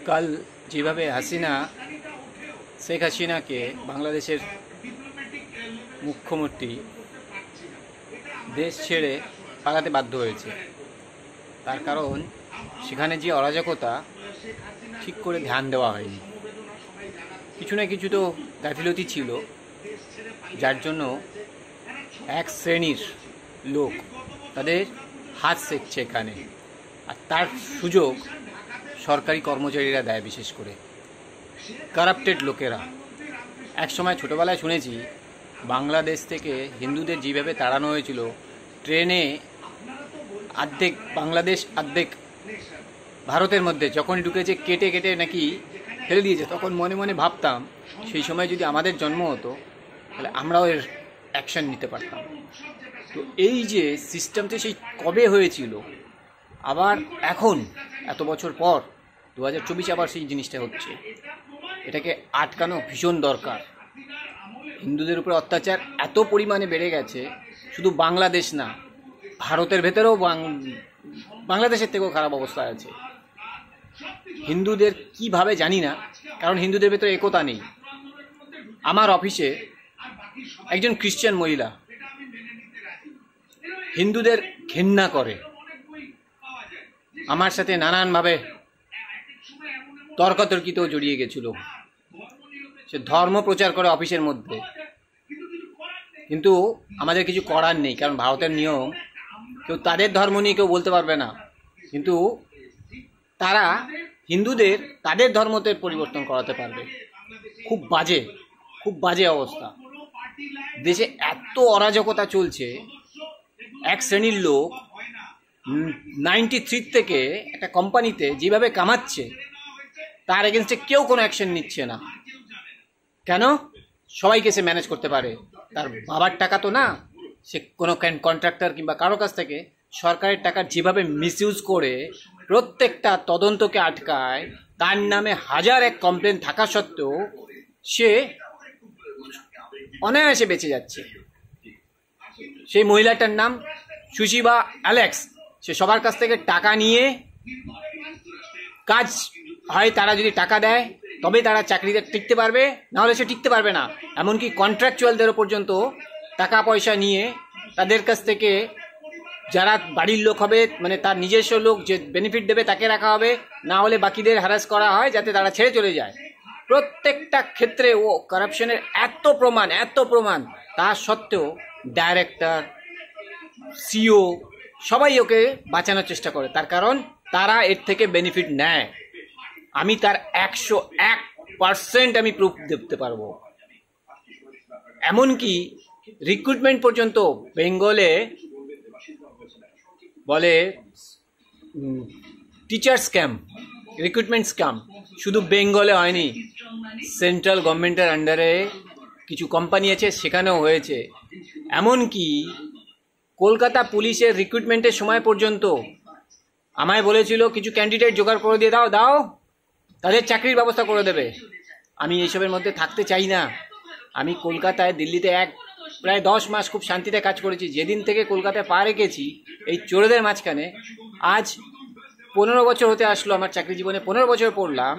কাল যেভাবে শেখ হাসিনাকে বাংলাদেশের মুখ্যমন্ত্রী দেশ ছেড়ে পালাতে বাধ্য হয়েছে, তার কারণ সেখানে যে অরাজকতা ঠিক করে ধ্যান দেওয়া হয়নি। কিছু না কিছু তো গাফিলতি ছিল, যার জন্য এক শ্রেণীর লোক তাদের হাত সেঁকছে এখানে, আর তার সুযোগ সরকারি কর্মচারীরা দেয়। বিশেষ করে কারাপ্টেড লোকেরা। এক সময় ছোটোবেলায় শুনেছি বাংলাদেশ থেকে হিন্দুদের যেভাবে তাড়ানো হয়েছিল, ট্রেনে অর্ধেক বাংলাদেশ অর্ধেক ভারতের মধ্যে যখন ঢুকেছে কেটে কেটে নাকি ফেলে দিয়েছে, তখন মনে মনে ভাবতাম সেই সময় যদি আমাদের জন্ম হতো তাহলে আমরাও এর অ্যাকশন নিতে পারতাম। তো এই যে সিস্টেমটা সেই কবে হয়েছিল, আবার এখন এত বছর পর 2024 আবার সেই জিনিসটা হচ্ছে, এটাকে আটকানো ভীষণ দরকার। হিন্দুদের উপরে অত্যাচার এত পরিমাণে বেড়ে গেছে, শুধু বাংলাদেশ না, ভারতের ভেতরেও বাংলাদেশের থেকেও খারাপ অবস্থায় আছে। হিন্দুদের কিভাবে জানি না, কারণ হিন্দুদের ভেতরে একতা নেই। আমার অফিসে একজন খ্রিস্টান মহিলা হিন্দুদের ঘেন্না করে, আমার সাথে নানানভাবে তর্কাতর্কিতেও জড়িয়ে গেছিল। সে ধর্ম প্রচার করে অফিসের মধ্যে, কিন্তু আমাদের কিছু করার নেই, কারণ ভারতের নিয়ম কেউ তাদের ধর্ম নিয়ে কেউ বলতে পারবে না। কিন্তু তারা হিন্দুদের তাদের ধর্মতে পরিবর্তন করাতে পারবে। খুব বাজে অবস্থা। দেশে এত অরাজকতা চলছে, এক শ্রেণীর লোক 93 থেকে একটা কোম্পানিতে যেভাবে কামাচ্ছে, তার এগেনস্টে কেউ কোনো অ্যাকশন নিচ্ছে না। কেন? সবাইকে সে ম্যানেজ করতে পারে। তার বাবার টাকা তো না, সে কোনো কন্ট্রাক্টর কিংবা কারো কাছ থেকে সরকারের টাকা যেভাবে মিসইউজ করে প্রত্যেকটা তদন্তকে আটকায়, তার নামে হাজার এক কমপ্লেন থাকা সত্ত্বেও সে অনায়াসে বেঁচে যাচ্ছে। সেই মহিলাটার নাম সুশীবা অ্যালেক্স। সে সবার কাছ থেকে টাকা নিয়ে কাজ হয়, তারা যদি টাকা দেয় তবে তারা চাকরিতে টিকতে পারবে, নাহলে সে টিকতে পারবে না। এমনকি কন্ট্রাকচুয়ালদেরও পর্যন্ত টাকা পয়সা নিয়ে তাদের কাছ থেকে, যারা বাড়ির লোক হবে মানে তার নিজস্ব লোক যে বেনিফিট দেবে তাকে রাখা হবে, না হলে বাকিদের হ্যারাস করা হয় যাতে তারা ছেড়ে চলে যায়। প্রত্যেকটা ক্ষেত্রে ও কারাপশনের এত প্রমাণ, তা সত্ত্বেও ডাইরেক্টর, সিও সবাই ওকে বাঁচানোর চেষ্টা করে। তার কারণ তারা এর থেকে বেনিফিট নেয়। আমি তার 101% আমি প্রুফ দিতে পারবো। এমনকি রিক্রুটমেন্ট পর্যন্ত বেঙ্গলে বলে টিচার স্ক্যাম, রিক্রুটমেন্ট স্ক্যাম শুধু বেঙ্গলে হয়নি, সেন্ট্রাল গভর্নমেন্টের আন্ডারে কিছু কোম্পানি আছে সেখানেও হয়েছে। এমনকি কলকাতা পুলিশের রিক্রুটমেন্টের সময় পর্যন্ত আমায় বলেছিল কিছু ক্যান্ডিডেট জোগাড় করে দিয়ে দাও, তাদের চাকরির ব্যবস্থা করে দেবে। আমি এইসবের মধ্যে থাকতে চাই না। আমি কলকাতায়, দিল্লিতে প্রায় 10 মাস খুব শান্তিতে কাজ করেছি। যেদিন থেকে কলকাতায় পা রেখেছি এই চোরেদের মাঝখানে, আজ 15 বছর হতে আসলো আমার চাকরি জীবনে। 15 বছর পড়লাম,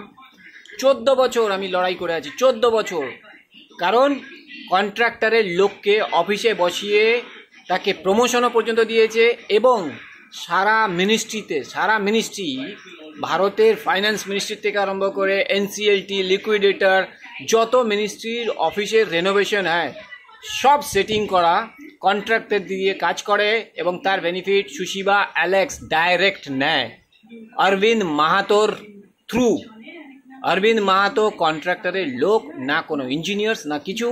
14 বছর আমি লড়াই করে আছি। 14 বছর। কারণ কন্ট্রাক্টরের লোককে অফিসে বসিয়ে তাকে প্রমোশনও পর্যন্ত দিয়েছে, এবং সারা মিনিস্ট্রি, ভারতের ফাইন্যান্স মিনিস্ট্রি থেকে আরম্ভ করে এনসিএলটি, লিকুইডেটর, যত মিনিস্ট্রির অফিসের রেনোভেশন হয় সব সেটিং করা কন্ট্রাক্টর দিয়ে কাজ করে, এবং তার বেনিফিট সুশীবা অ্যালেক্স ডাইরেক্ট নেয় অরবিন্দ মাহাতোর থ্রু। অরবিন্দ মাহাতো কন্ট্রাক্টরের লোক না, কোনো ইঞ্জিনিয়ার্স না কিছু।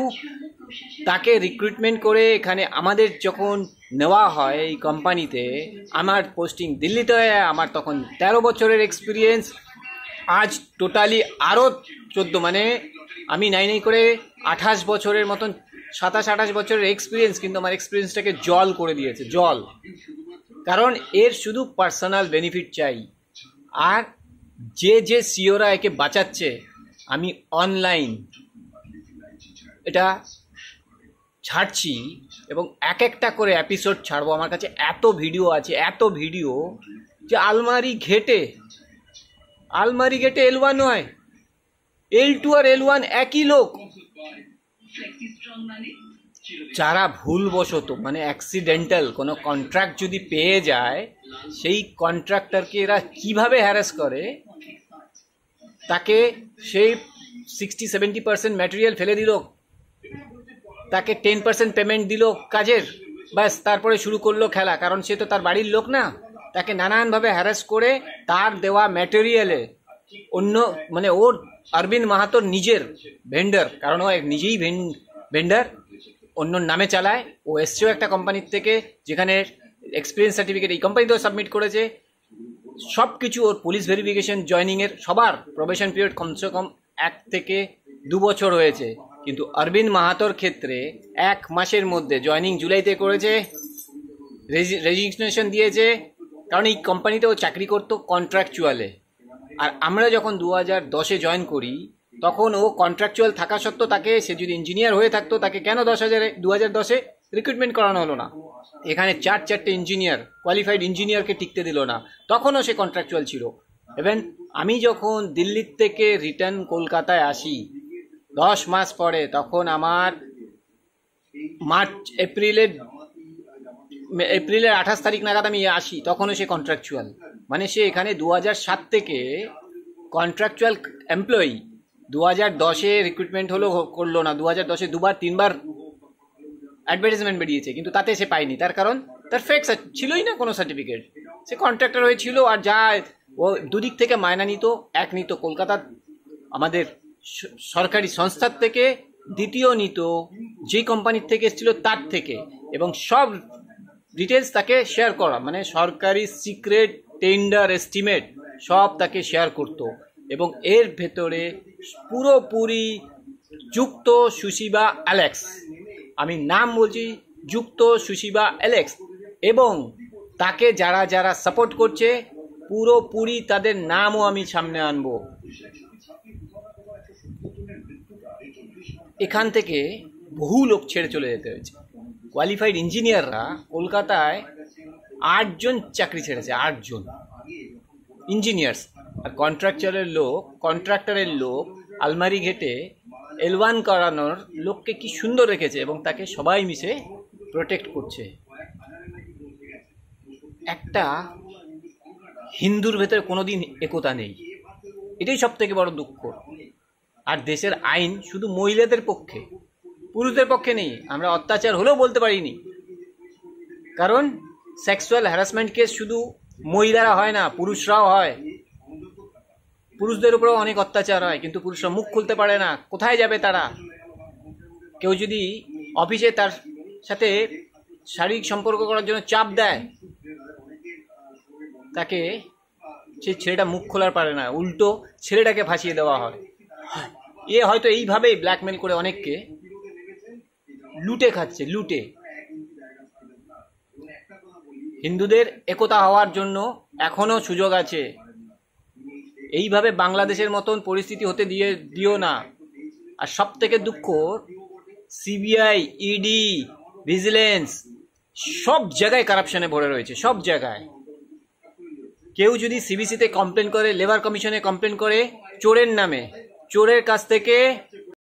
তাকে রিক্রুটমেন্ট করে এখানে আমাদের যখন নেওয়া হয় এই কোম্পানিতে, আমার পোস্টিং দিল্লিতে হয়, আমার তখন 13 বছরের এক্সপিরিয়েন্স। আজ টোটালি আরও 14, মানে আমি নাই করে 28 বছরের মতন, 27-28 বছরের এক্সপিরিয়েন্স, কিন্তু আমার এক্সপিরিয়েন্সটাকে জল করে দিয়েছে, জল। কারণ এর শুধু পার্সোনাল বেনিফিট চাই। আর যে সিওরা একে বাঁচাচ্ছে, আমি অনলাইন এটা ছাড়ছি এবং এক একটা করে এপিসোড ছাড়বো। আমার কাছে এত ভিডিও আছে, যে আলমারি ঘেটে আলমারি গেটে L1 হয়, L2 আর L1 একই লোক। যারা ভুলবশত মানে অ্যাক্সিডেন্টাল কোনো কন্ট্রাক্ট যদি পেয়ে যায়, সেই কন্ট্রাক্টরকে এরা কিভাবে হ্যারাস করে, তাকে সেই 60-70% ম্যাটেরিয়াল ফেলে দিল, তাকে 10% পেমেন্ট দিল কাজের, ব্যাস তারপরে শুরু করলো খেলা। কারণ সে তো তার বাড়ির লোক না, তাকে নানানভাবে হ্যারাস করে তার দেওয়া ম্যাটেরিয়ালে অন্য মানে ওর অরবিন্দ মাহাতোর নিজের ভেন্ডার, কারণ ও নিজেই ভেন্ডার, অন্য নামে চালায়। ও এসছেও একটা কোম্পানির থেকে যেখানে এক্সপিরিয়েন্স সার্টিফিকেট এই কোম্পানিতেও সাবমিট করেছে। সব কিছু ওর পুলিশ ভেরিফিকেশন জয়নিংয়ের সবার প্রবেশন পিরিয়ড কমসে কম 1 থেকে 2 বছর হয়েছে। কিন্তু অরবিন্দ মাহাতোর ক্ষেত্রে 1 মাসের মধ্যে জয়নিং জুলাইতে করেছে, রেজিগনেশন দিয়েছে, কারণ এই কোম্পানিতে ও চাকরি করতো কন্ট্রাকচুয়ালে। আর আমরা যখন 2010-এ জয়েন করি তখন ও কন্ট্রাকচুয়াল থাকা সত্ত্বেও তাকে, সে যদি ইঞ্জিনিয়ার হয়ে থাকতো, তাকে কেন 2010-এ রিক্রুটমেন্ট করানো হলো না? এখানে 4 ইঞ্জিনিয়ার, কোয়ালিফাইড ইঞ্জিনিয়ারকে টিকতে দিল না, তখনও সে কন্ট্রাকচুয়াল ছিল। ইভেন আমি যখন দিল্লির থেকে রিটার্ন কলকাতায় আসি 10 মাস পরে, তখন আমার এপ্রিলের 28 তারিখ নাগাদ আমি আসি, তখনও সে কন্ট্রাকচুয়াল। মানে সে এখানে 2007 থেকে কন্ট্রাকচুয়াল এমপ্লয়ি। 2010-এ রিক্রুটমেন্ট হলো, করলো না। 2010-এ 2-3বার অ্যাডভার্টাইজমেন্ট বেরিয়েছে, কিন্তু তাতে সে পায়নি। তার কারণ তার ফেক ছিলই না কোনো সার্টিফিকেট, সে কন্ট্রাক্টর হয়েছিল। আর যা ও দুদিক থেকে মায়না নিত, এক নিত কলকাতার আমাদের সরকারি সংস্থার থেকে, দ্বিতীয় নিত যে কোম্পানির থেকে এসেছিল তার থেকে, এবং সব ডিটেলস তাকে শেয়ার করা, মানে সরকারি সিক্রেট টেন্ডার এস্টিমেট সব তাকে শেয়ার করত। এবং এর ভেতরে পুরোপুরি যুক্ত সুশীবা অ্যালেক্স, আমি নাম বলছি, যুক্ত সুশীবা অ্যালেক্স, এবং তাকে যারা যারা সাপোর্ট করছে পুরোপুরি তাদের নামও আমি সামনে আনবো। এখান থেকে বহু লোক ছেড়ে চলে যেতে হয়েছে। কোয়ালিফাইড ইঞ্জিনিয়াররা কলকাতায় 8 জন চাকরি ছেড়েছে, 8 জন ইঞ্জিনিয়ার্স। আর কন্ট্রাক্টরের লোক আলমারি ঘেটে L1 করানোর লোককে কি সুন্দর রেখেছে, এবং তাকে সবাই মিশে প্রোটেক্ট করছে। একটা হিন্দুর ভেতরে কোনোদিন একতা নেই, এটাই সব থেকে বড় দুঃখ। আর দেশের আইন শুধু মহিলাদের পক্ষে, পুরুষদের পক্ষে নেই। আমরা অত্যাচার হলেও বলতে পারিনি, কারণ সেক্সুয়াল হ্যারাসমেন্ট কেস শুধু মহিলারা হয় না, পুরুষরাও হয়। পুরুষদের উপরেও অনেক অত্যাচার হয়, কিন্তু পুরুষরা মুখ খুলতে পারে না। কোথায় যাবে তারা? কেউ যদি অফিসে তার সাথে শারীরিক সম্পর্ক করার জন্য চাপ দেয়, তাকে সেই ছেলেটা মুখ খোলার পারে না, উল্টো ছেলেটাকে ফাঁসিয়ে দেওয়া হয়। এ হয়তো এইভাবেই ব্ল্যাকমেল করে অনেককে লুটে খাচ্ছে, লুটে। হিন্দুদের একতা হওয়ার জন্য এখনো সুযোগ আছে। এইভাবে বাংলাদেশের মতন পরিস্থিতি হতে দিও না। আর সব থেকে দুঃখ, সিবিআই, ইডি, ভিজিলেন্স সব জায়গায় কারাপশনে ভরে রয়েছে, সব জায়গায়। কেউ যদি সিবিসিতে কমপ্লেন করে, লেবার কমিশনে কমপ্লেন করে চোরের নামে, চোরের কাছ থেকে